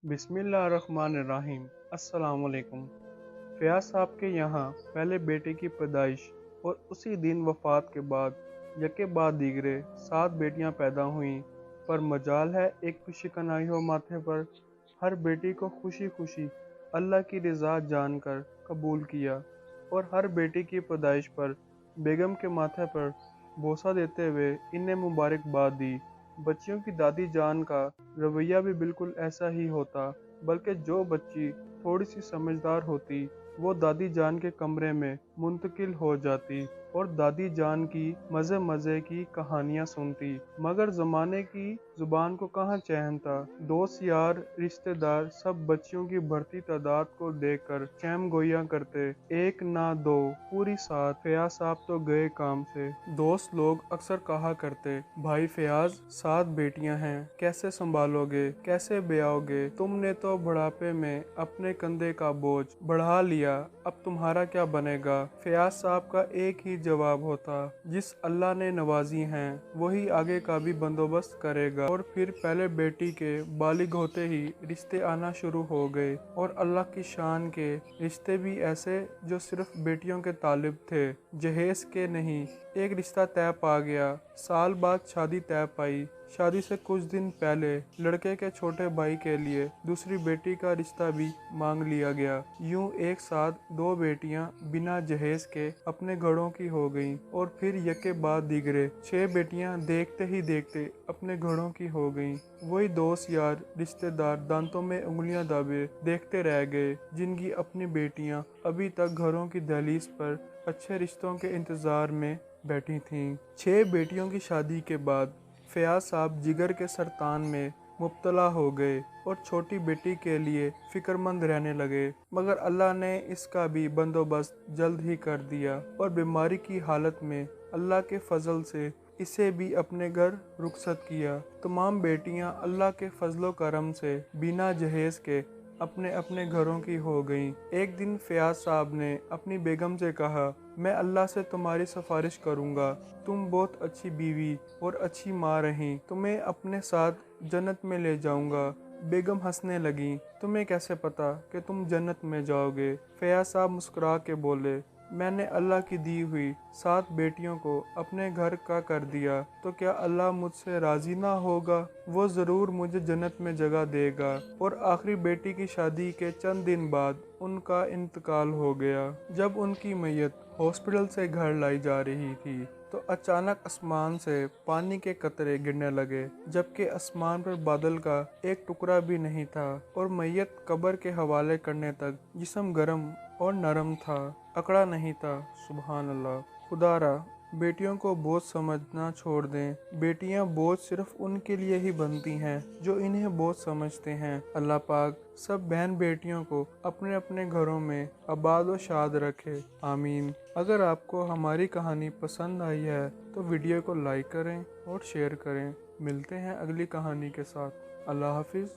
बिस्मिल्लाहिर्रहमानिर्रहीम। अस्सलाम वालेकुम। फयाज साहब के यहाँ पहले बेटे की पैदाइश और उसी दिन वफ़ात के बाद यके बाद दीगरे 7 बेटियां पैदा हुईं, पर मजाल है एक भी शिकनाई हो माथे पर। हर बेटी को खुशी खुशी अल्लाह की रज़ा जानकर कबूल किया और हर बेटी की पैदाइश पर बेगम के माथे पर बोसा देते हुए इन्हें मुबारकबाद दी। बच्चियों की दादी जान का रवैया भी बिल्कुल ऐसा ही होता, बल्कि जो बच्ची थोड़ी सी समझदार होती वो दादी जान के कमरे में मुंतकिल हो जाती और दादी जान की मज़े मज़े की कहानियाँ सुनती। मगर ज़माने की ज़ुबान को कहाँ चैन था। दोस्त यार रिश्तेदार सब बच्चियों की बढ़ती तादाद को देखकर चैम गोइयां करते। एक ना दो, पूरी 7। फयाज साहब तो गए काम से। दोस्त लोग अक्सर कहा करते, भाई फयाज 7 बेटियां हैं, कैसे संभालोगे, कैसे ब्याओगे? तुमने तो बुढ़ापे में अपने कंधे का बोझ बढ़ा लिया, अब तुम्हारा क्या बनेगा? फयाज साहब का एक ही जवाब होता, जिस अल्लाह ने नवाजी हैं वही आगे का भी बंदोबस्त करेगा। और फिर पहले बेटी के बालिग होते ही रिश्ते आना शुरू हो गए और अल्लाह की शान के रिश्ते भी ऐसे जो सिर्फ बेटियों के तालिब थे, जहेज के नहीं। एक रिश्ता तय पा गया, साल बाद शादी तय पाई। शादी से कुछ दिन पहले लड़के के छोटे भाई के लिए दूसरी बेटी का रिश्ता भी मांग लिया गया। यूं एक साथ 2 बेटियां बिना जहेज के अपने घरों की हो गईं और फिर यके बाद दीगरे 6 बेटियां देखते ही देखते अपने घरों की हो गईं। वही दोस्त यार रिश्तेदार दांतों में उंगलियां दाबे देखते रह गए, जिनकी अपनी बेटियां अभी तक घरों की दहलीज पर अच्छे रिश्तों के इंतजार में बैठी थीं। 6 बेटियों की शादी के बाद फयाज साहब जिगर के सरतान में मुब्तला हो गए और छोटी बेटी के लिए फिक्रमंद रहने लगे। मगर अल्लाह ने इसका भी बंदोबस्त जल्द ही कर दिया और बीमारी की हालत में अल्लाह के फजल से इसे भी अपने घर रुखसत किया। तमाम बेटियां अल्लाह के फजलो करम से बिना जहेज के अपने अपने घरों की हो गईं। एक दिन फयाज साहब ने अपनी बेगम से कहा, मैं अल्लाह से तुम्हारी सिफारिश करूंगा, तुम बहुत अच्छी बीवी और अच्छी माँ रही, तुम्हें अपने साथ जन्नत में ले जाऊंगा। बेगम हंसने लगी, तुम्हें कैसे पता कि तुम जन्नत में जाओगे? फयाज साहब मुस्कुरा के बोले, मैंने अल्लाह की दी हुई 7 बेटियों को अपने घर का कर दिया, तो क्या अल्लाह मुझसे राजी ना होगा? वो ज़रूर मुझे जन्नत में जगह देगा। और आखिरी बेटी की शादी के चंद दिन बाद उनका इंतकाल हो गया। जब उनकी मैयत हॉस्पिटल से घर लाई जा रही थी तो अचानक आसमान से पानी के कतरे गिरने लगे, जबकि आसमान पर बादल का एक टुकड़ा भी नहीं था और मैयत कब्र के हवाले करने तक जिस्म गर्म और नरम था, अकड़ा नहीं था। सुभान अल्लाह। खुदारा बेटियों को बोझ समझना छोड़ दें। बेटियां बोझ सिर्फ उनके लिए ही बनती हैं जो इन्हें बोझ समझते हैं। अल्लाह पाक सब बहन बेटियों को अपने अपने घरों में आबाद व शाद रखे, आमीन। अगर आपको हमारी कहानी पसंद आई है तो वीडियो को लाइक करें और शेयर करें। मिलते हैं अगली कहानी के साथ। अल्लाह हाफिज़।